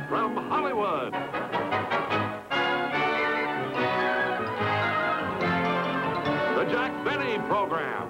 from Hollywood. The Jack Benny Program.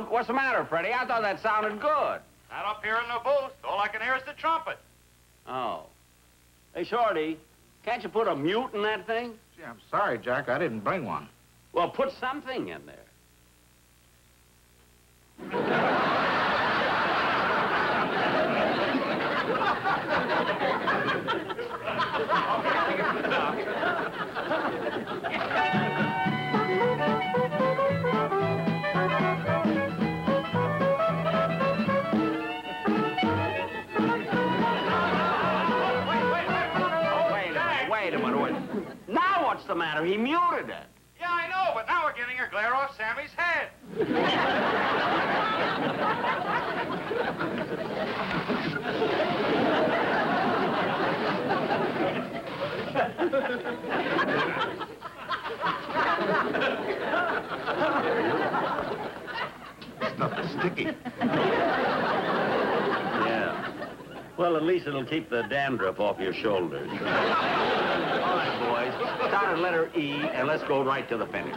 What's the matter, Freddie? I thought that sounded good. Not up here in the booth. All I can hear is the trumpet. Oh. Hey, Shorty, can't you put a mute in that thing? Gee, I'm sorry, Jack. I didn't bring one. Well, put something in there. Now what's the matter? He muted it. Yeah, I know, but now we're getting a glare off Sammy's head. Stuff is sticky. Yeah. Well, at least it'll keep the dandruff off your shoulders. All right, boys. Start at letter E, and let's go right to the finish.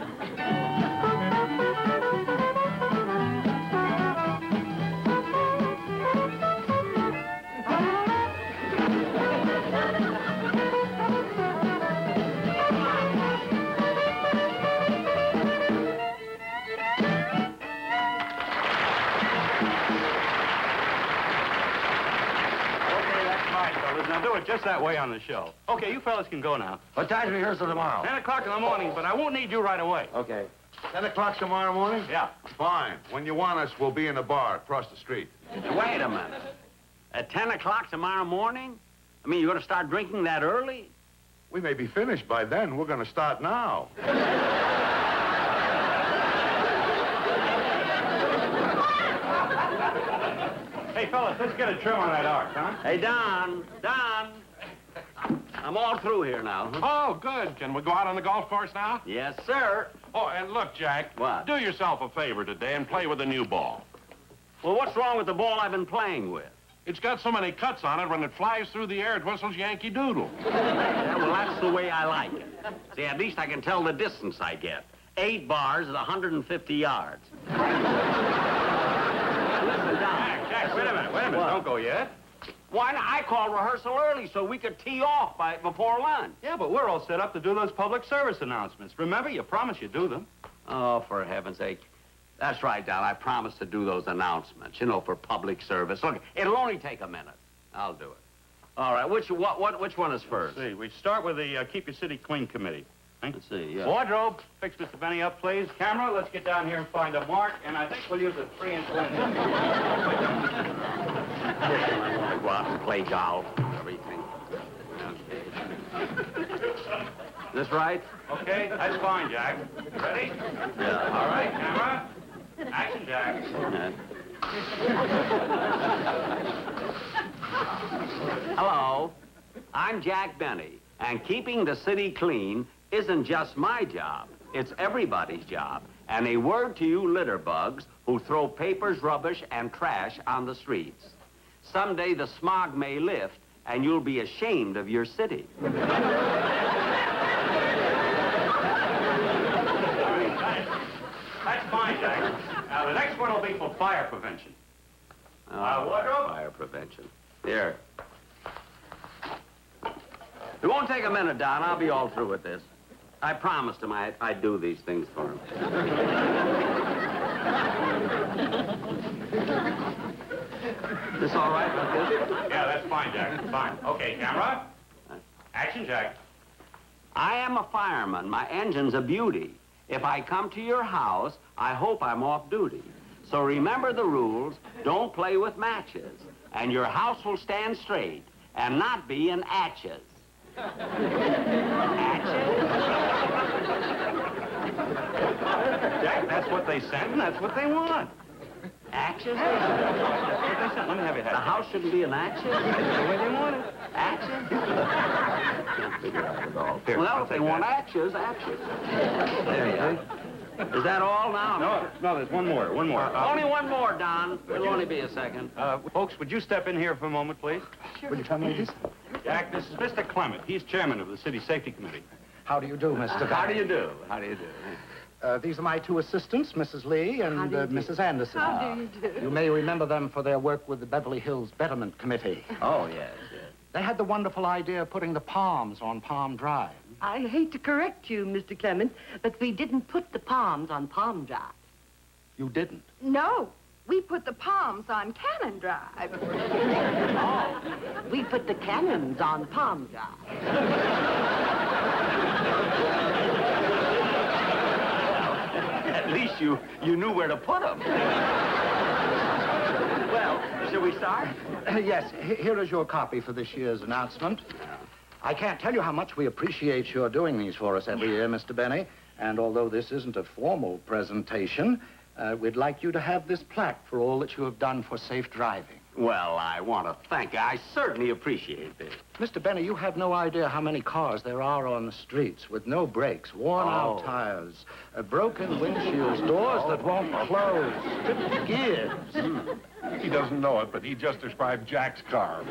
Now do it just that way on the show. Okay, you fellas can go now. What time's rehearsal tomorrow? 10 o'clock in the morning, but I won't need you right away. Okay. 10 o'clock tomorrow morning? Yeah. Fine. When you want us, we'll be in a bar across the street. Wait a minute. At 10 o'clock tomorrow morning? I mean, you're going to start drinking that early? We may be finished by then. We're going to start now. Hey, fellas, let's get a trim on that arc, huh? Hey, Don. I'm all through here now. Oh, good. Can we go out on the golf course now? Yes, sir. Oh, and look, Jack. What? Do yourself a favor today and play with a new ball. Well, what's wrong with the ball I've been playing with? It's got so many cuts on it, when it flies through the air, it whistles Yankee Doodle. Yeah, well, that's the way I like it. See, at least I can tell the distance I get. 8 bars is 150 yards. Listen, Don. Jack, wait a minute. What? Don't go yet. Why not? I called rehearsal early so we could tee off before lunch. Yeah, but we're all set up to do those public service announcements. Remember, you promised you'd do them. Oh, for heaven's sake. That's right, Don. I promised to do those announcements, you know, for public service. Look, it'll only take a minute. I'll do it. All right, which one is first? Let's see, we start with the Keep Your City Clean Committee. Let's see, yeah. Wardrobe, fix Mr. Benny up, please. Camera, let's get down here and find a mark, and I think we'll use a 3-inch lens. I want to go out and play golf and everything. Okay. This right? Okay, that's fine, Jack. Ready? Yeah. All right, camera. Action, Jack. Hello, I'm Jack Benny, and keeping the city clean isn't just my job. It's everybody's job. And a word to you litter bugs who throw papers, rubbish, and trash on the streets. Someday the smog may lift, and you'll be ashamed of your city. That's fine, Jack. Now, the next one will be for fire prevention. Wardrobe? Fire prevention. Here. It won't take a minute, Don. I'll be all through with this. I promised him I'd do these things for him. This all right with this? Yeah, that's fine, Jack. Fine. Okay, camera. Action, Jack. I am a fireman. My engine's a beauty. If I come to your house, I hope I'm off duty. So remember the rules. Don't play with matches. And your house will stand straight and not be in atches. Atches? Jack, that's what they sent, and that's what they want. Atches? That's what they sent. Let me have your The hat. house shouldn't be in atches? The way they want it. Atches? Can't figure out it all. Here, Well, I'll if they take want that. atches, atches. There you go. Is that all now? No, there's one more. Only one more, Don. It'll only be a second. Folks, would you step in here for a moment, please? Will you tell me this? Jack, this is Mr. Clement. He's chairman of the City Safety Committee. How do you do, Mr. How do you do? How do you do? These are my two assistants, Mrs. Lee and Mrs. Anderson. How do you do? You may remember them for their work with the Beverly Hills Betterment Committee. Oh, yes, yes. They had the wonderful idea of putting the palms on Palm Drive. I hate to correct you, Mr. Clement, but we didn't put the palms on Palm Drive. You didn't. No, we put the palms on Cannon Drive. Oh, we put the cannons on Palm Drive. At least you knew where to put them. Well, shall we start? Yes, here is your copy for this year's announcement. I can't tell you how much we appreciate your doing these for us every year, Mr. Benny. And although this isn't a formal presentation, we'd like you to have this plaque for all that you have done for safe driving. Well, I want to thank you. I certainly appreciate this. Mr. Benny, you have no idea how many cars there are on the streets with no brakes, worn-out Oh. tires, broken windshields, doors that won't close, stripped gears. He doesn't know it, but he just described Jack's car.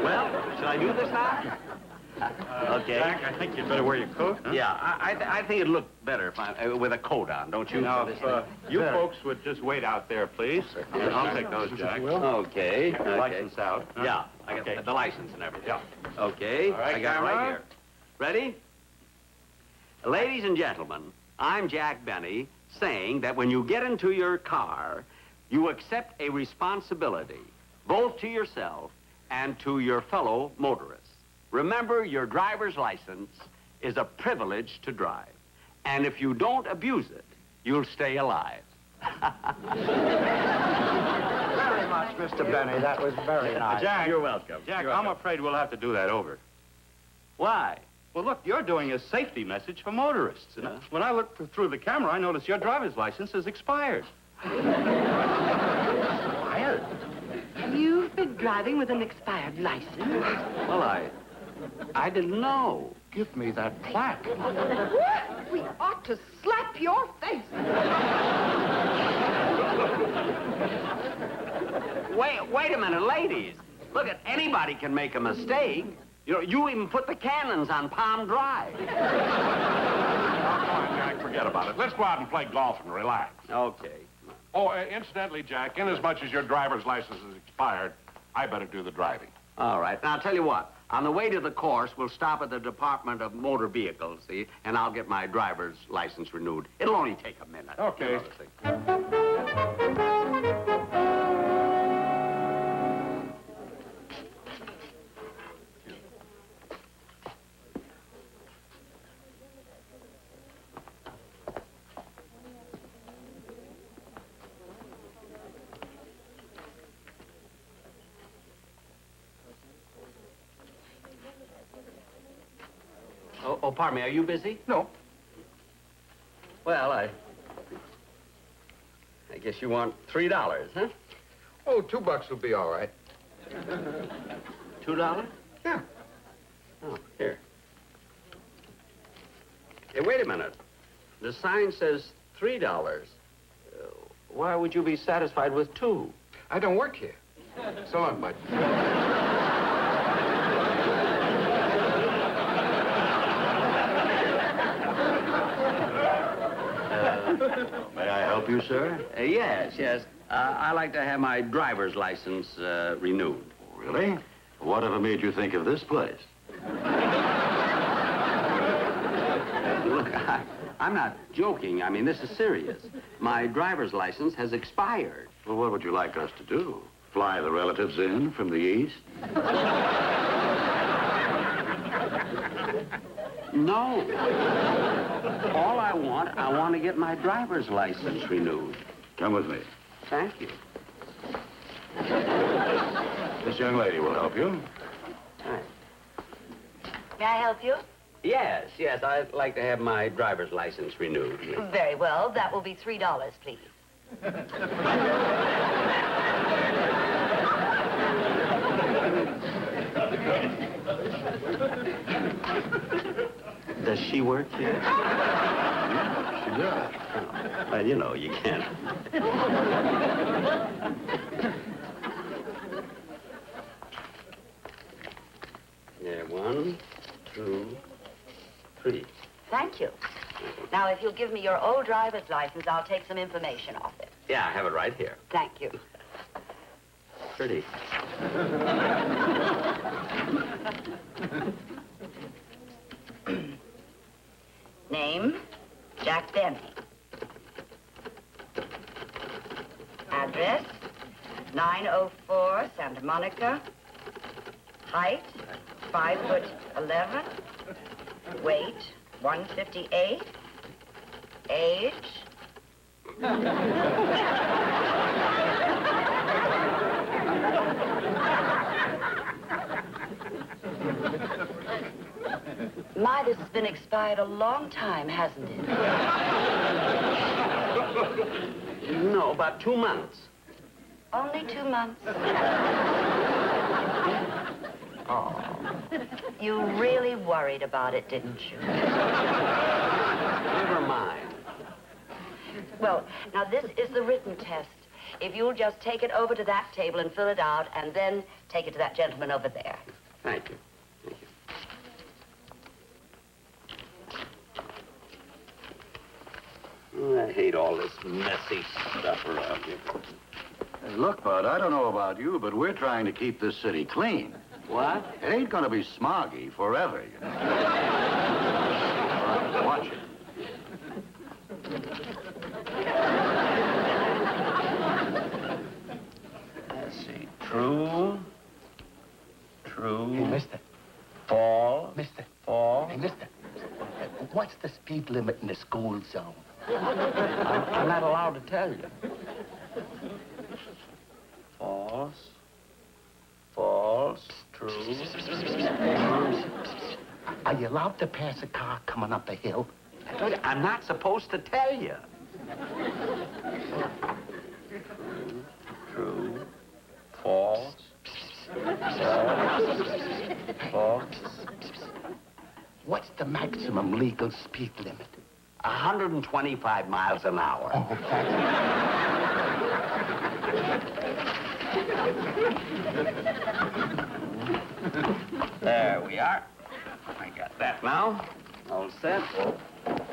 Well, shall I do this now? Okay. Jack, I think you'd better wear your coat. Huh? Yeah, I think it'd look better if I with a coat on, don't you? Now, for this if thing? you folks would just wait out there, please. I'll take those, Jack. Okay. Okay. License out. Huh? Yeah, I got Okay. the license and everything. Yeah. Okay, All right, I got it camera. right here. Ready? Ladies and gentlemen, I'm Jack Benny, saying that when you get into your car, you accept a responsibility, both to yourself and to your fellow motorists. Remember, your driver's license is a privilege to drive. And if you don't abuse it, you'll stay alive. Very much, Mr. Benny. That was very nice. Jack. You're welcome. Jack, You're I'm welcome. afraid we'll have to do that over. Why? Well, look, you're doing a safety message for motorists. And when I looked through the camera, I noticed your driver's license is expired. Expired? You've been driving with an expired license. Well, I didn't know. Give me that plaque. What? We ought to slap your face. Wait a minute, ladies. Look, anybody can make a mistake. You know, you even put the cannons on Palm Drive. Come on, Jack, forget about it. Let's go out and play golf and relax. Okay. Oh, incidentally, Jack, inasmuch as your driver's license is expired, I better do the driving. All right. Now, I'll tell you what. On the way to the course, we'll stop at the Department of Motor Vehicles, see, and I'll get my driver's license renewed. It'll only take a minute. Okay. You know the thing. Oh, pardon me. Are you busy? No. Well, I guess you want $3, huh? Oh, $2 will be all right. $2? Yeah. Oh, here. Hey, wait a minute. The sign says $3. Why would you be satisfied with 2? I don't work here. So long, bud. May I help you, sir? Yes, yes. I'd like to have my driver's license renewed. Really? Whatever made you think of this place? Look, I'm not joking. I mean, this is serious. My driver's license has expired. Well, what would you like us to do? Fly the relatives in from the east? No. All I want to get my driver's license renewed. Come with me. Thank you. This young lady will help you. Thanks. May I help you? Yes, I'd like to have my driver's license renewed. Very well. That will be $3, please. Does she work here? She does. Well, you know, you can't. Yeah, 1, 2, 3. Thank you. Now, if you'll give me your old driver's license, I'll take some information off it. Yeah, I have it right here. Thank you. Pretty. Name, Jack Benny. Address, 904 Santa Monica. Height, 5'11". Weight, 158. Age. My, this has been expired a long time, hasn't it? No, about 2 months. Only 2 months. Oh. You really worried about it, didn't you? Never mind. Well, now this is the written test. If you'll just take it over to that table and fill it out, and then take it to that gentleman over there. Thank you. Thank you. Oh, I hate all this messy stuff around here. Hey, look, Bud, I don't know about you, but we're trying to keep this city clean. What? It ain't gonna be smoggy forever, you know. All right, watch it. Let's see. True. Hey, mister. Fall. Mister. Fall. Hey, mister. What's the speed limit in the school zone? I'm not allowed to tell you. False. False. True. Are you allowed to pass a car coming up a hill? I told you, I'm not supposed to tell you. True. False. False. What's the maximum legal speed limit? 125 miles an hour. Oh, thank There we are. I got that now. All set. Wait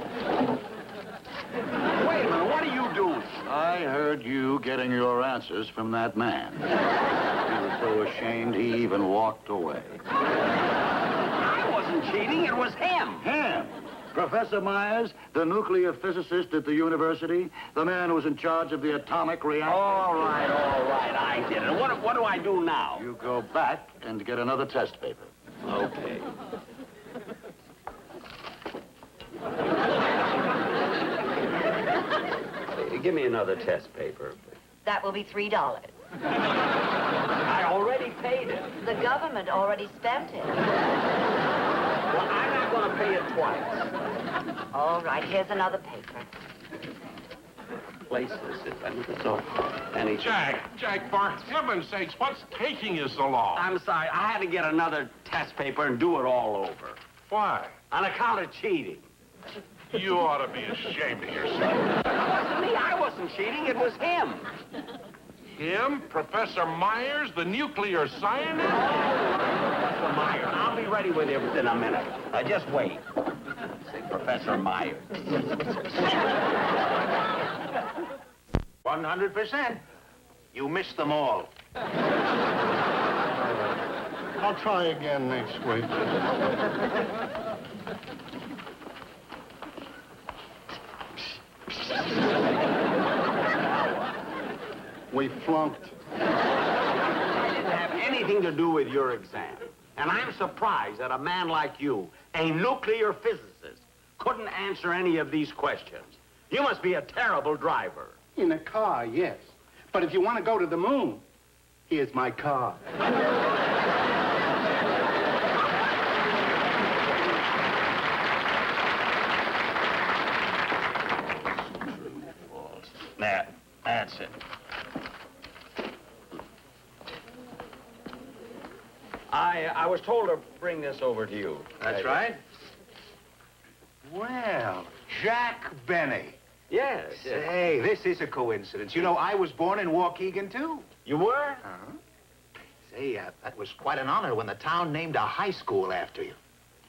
a minute, what are you doing? I heard you getting your answers from that man. He was so ashamed he even walked away. I wasn't cheating, it was him. Him? Professor Myers, the nuclear physicist at the university, the man who was in charge of the atomic reactor. All right, I did it. What do I do now? You go back and get another test paper. Okay. Give me another test paper. That will be $3. I already paid it. The government already spent it. Well, I'm not going to pay it twice. All right, here's another paper. Place this if so. Any Jack, for heaven's sakes, what's taking you so long? I'm sorry. I had to get another test paper and do it all over. Why? On account of cheating. You ought to be ashamed of yourself. It wasn't me. I wasn't cheating. It was him. Him? Professor Myers, the nuclear scientist? Professor Myers. I'll be ready with you within a minute. Just wait. Say Professor Myers. 100%. You missed them all. I'll try again next week. We flunked. anything to do with your exam. And I'm surprised that a man like you, a nuclear physicist, couldn't answer any of these questions. You must be a terrible driver. In a car, yes. But if you want to go to the moon, here's my car. That's it. I was told to bring this over to you. That's right. Well, Jack Benny. Yes. Say, this is a coincidence. You know, I was born in Waukegan, too. You were? Uh-huh. Say, that was quite an honor when the town named a high school after you.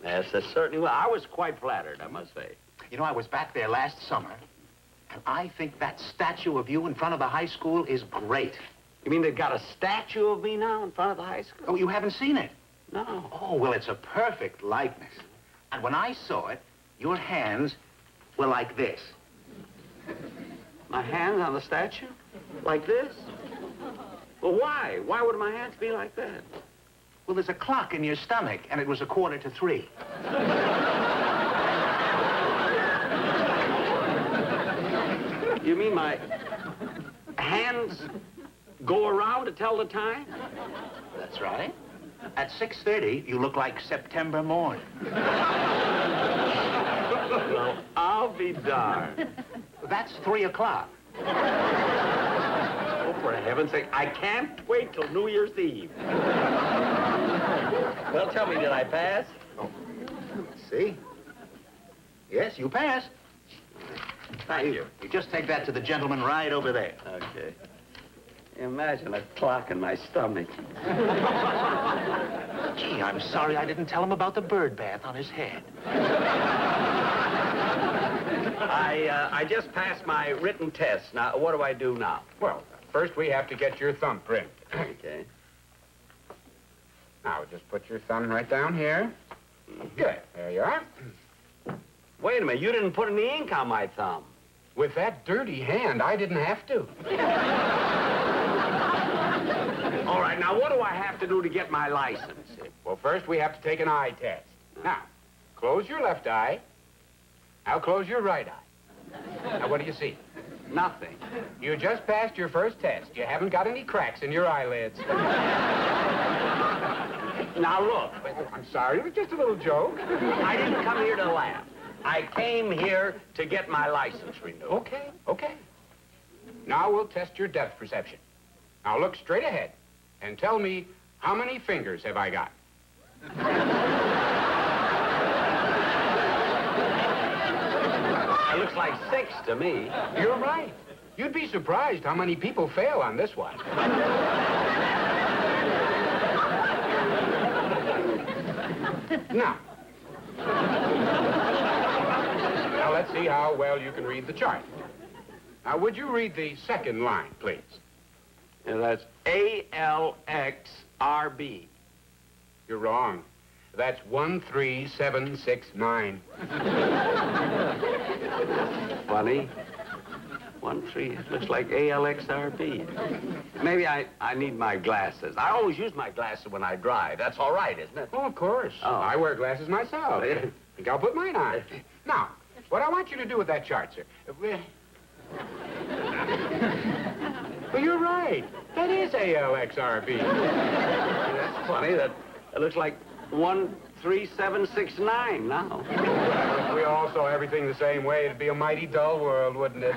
Yes, that certainly was. I was quite flattered, I must say. You know, I was back there last summer, and I think that statue of you in front of the high school is great. You mean they've got a statue of me now in front of the high school? Oh, you haven't seen it? No. Oh, well, it's a perfect likeness. And when I saw it, your hands were like this. My hands on the statue? Like this? Well, why? Why would my hands be like that? Well, there's a clock in your stomach, and it was 2:45. You mean my hands go around to tell the time? That's right. At 6:30, you look like September morn. Well, I'll be darned. That's 3 o'clock. Oh, for heaven's sake, I can't wait till New Year's Eve. Well, tell me, did I pass? See? Yes, you passed. Thank you. You just take that to the gentleman right over there. Okay. Imagine a clock in my stomach. Gee, I'm sorry I didn't tell him about the bird bath on his head. I just passed my written test. Now, what do I do now? Well, first we have to get your thumbprint. Okay. Now, just put your thumb right down here. Good. There you are. Wait a minute, you didn't put any ink on my thumb. With that dirty hand, I didn't have to. All right, now what do I have to do to get my license? Well, first we have to take an eye test. Now, close your left eye. Now close your right eye. Now, what do you see? Nothing. You just passed your first test. You haven't got any cracks in your eyelids. Now, look. I'm sorry, it was just a little joke. I didn't come here to laugh. I came here to get my license renewed. Okay. Now we'll test your depth perception. Now look straight ahead and tell me, how many fingers have I got? It looks like 6 to me. You're right. You'd be surprised how many people fail on this one. Now let's see how well you can read the chart. Now, would you read the second line, please? Yeah, that's ALXRB. You're wrong. That's 13769. Funny. 13, it looks like ALXRB. Maybe I need my glasses. I always use my glasses when I drive. That's all right, isn't it? Oh, of course. Oh. I wear glasses myself. I think I'll put mine on. Now, what I want you to do with that chart, sir. Well, you're right. That is ALXRB. That's funny. That it looks like 13769 now. Well, if we all saw everything the same way, it'd be a mighty dull world, wouldn't it?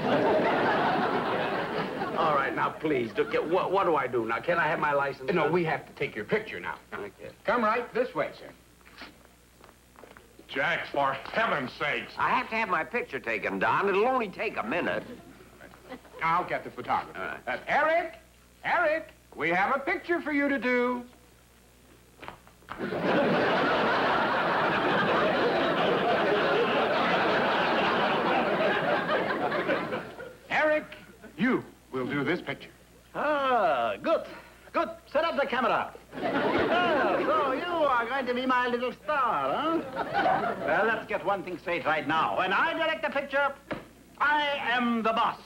All right, now, please, what do I do now? Can I have my license? No, we have to take your picture now. Okay. Come right this way, sir. Jack, for heaven's sakes. I have to have my picture taken, Don. It'll only take a minute. I'll get the photographer. All right. Eric, we have a picture for you to do. Eric, you will do this picture. Ah, good. Good. Set up the camera. So you are going to be my little star, huh? Well, let's get one thing straight right now. When I direct the picture, I am the boss.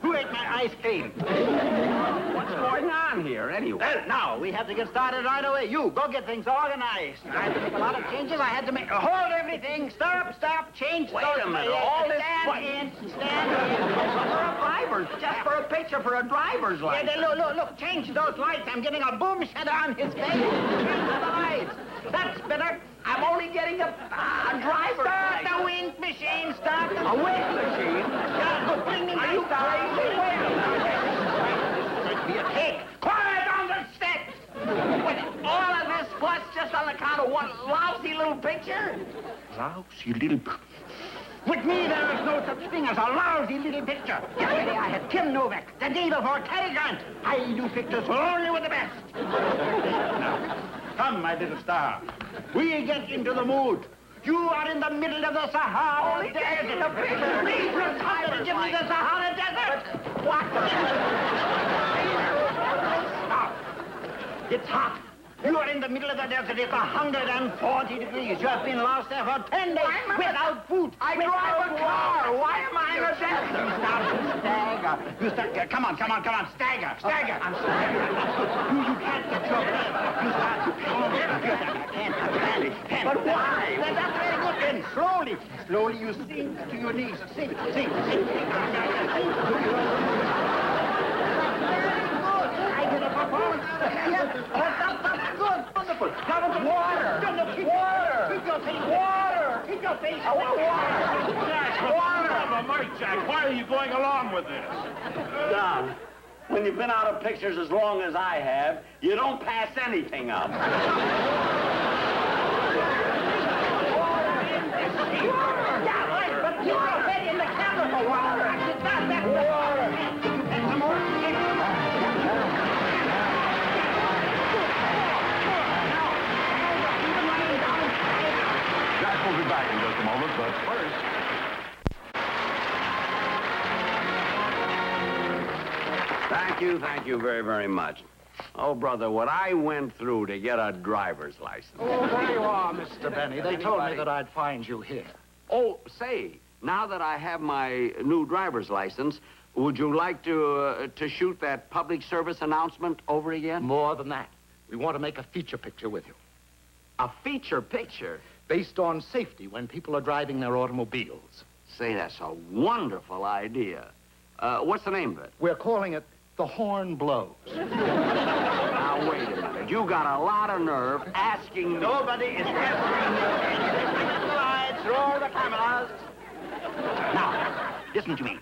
Who ate my ice cream? What's going on here? anyway. Well, now, we have to get started right away. You, go get things organized. I had to make a lot of changes. I had to make... Hold everything. Stop, change. Wait a minute, all this... Stand in. For a driver's, just for a picture for a driver's license. Yeah, look, change those lights. I'm getting a boom shutter on his face. Change the lights. That's better. I'm only getting a driver's Start license. the wind machine. Start the A wind machine? Yeah, good. Bring me Are you crazy? Wait a minute. Be a pig. Quiet on the steps. All of this fuss just on account of one lousy little picture? Lousy little... With me, there is no such thing as a lousy little picture. Yesterday, I had Kim Novak. The day before, Cary Grant. I do pictures only with the best. Now, come, my little star. We get into the mood. You are in the middle of the Sahara Desert. Please retire and give me the Sahara Desert. What? Stop. It's hot. You are in the middle of the desert. It's 140 degrees. You have been lost there for 10 days without food. I drive a car. Why am I in a desert? Stagger. You stagger. Come on. Stagger. I'm staggering. You can't get your breath. You start to panic. I can't. But why? That's very good then. Slowly you sink to your knees. Sink. Very good. I did a performance. That's good. Wonderful. Now it's water. Keep your face. Water. I want water. Jack, water! Mike, Jack, why are you going along with this? Don, when you've been out of pictures as long as I have, you don't pass anything up. Yeah, right, but you're already in the camera for water. Some more? Jack will be back in just a moment, but first... Thank you very, very much. Oh, brother, what I went through to get a driver's license. Oh, there you are, Mr. Benny. They told me that I'd find you here. Oh, say, now that I have my new driver's license, would you like to shoot that public service announcement over again? More than that, we want to make a feature picture with you. A feature picture? Based on safety when people are driving their automobiles. Say, that's a wonderful idea. What's the name of it? We're calling it The Horn Blows. Now, wait a minute. You got a lot of nerve asking me... Nobody is answering you. The lights, roll the cameras. Now, listen to me.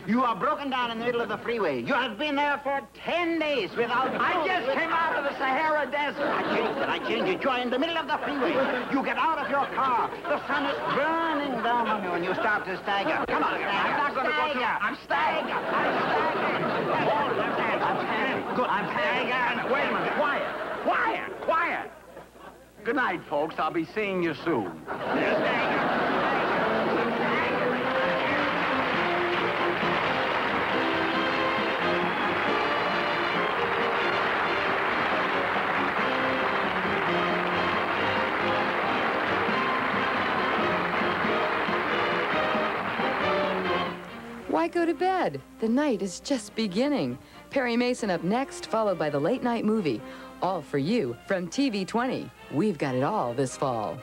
You are broken down in the middle of the freeway. You have been there for 10 days without... I just came out of the Sahara Desert. I changed it. You are in the middle of the freeway. You get out of your car. The sun is burning down on you and you start to stagger. Come on, I'm not going to go through... I'm staggering. Hold left hand. I'm standing. Good. I'm staggering. Wait a minute. Quiet. Good night, folks. I'll be seeing you soon. Why go to bed? The night is just beginning. Perry Mason up next, followed by the late night movie. All for you from TV 20. We've got it all this fall.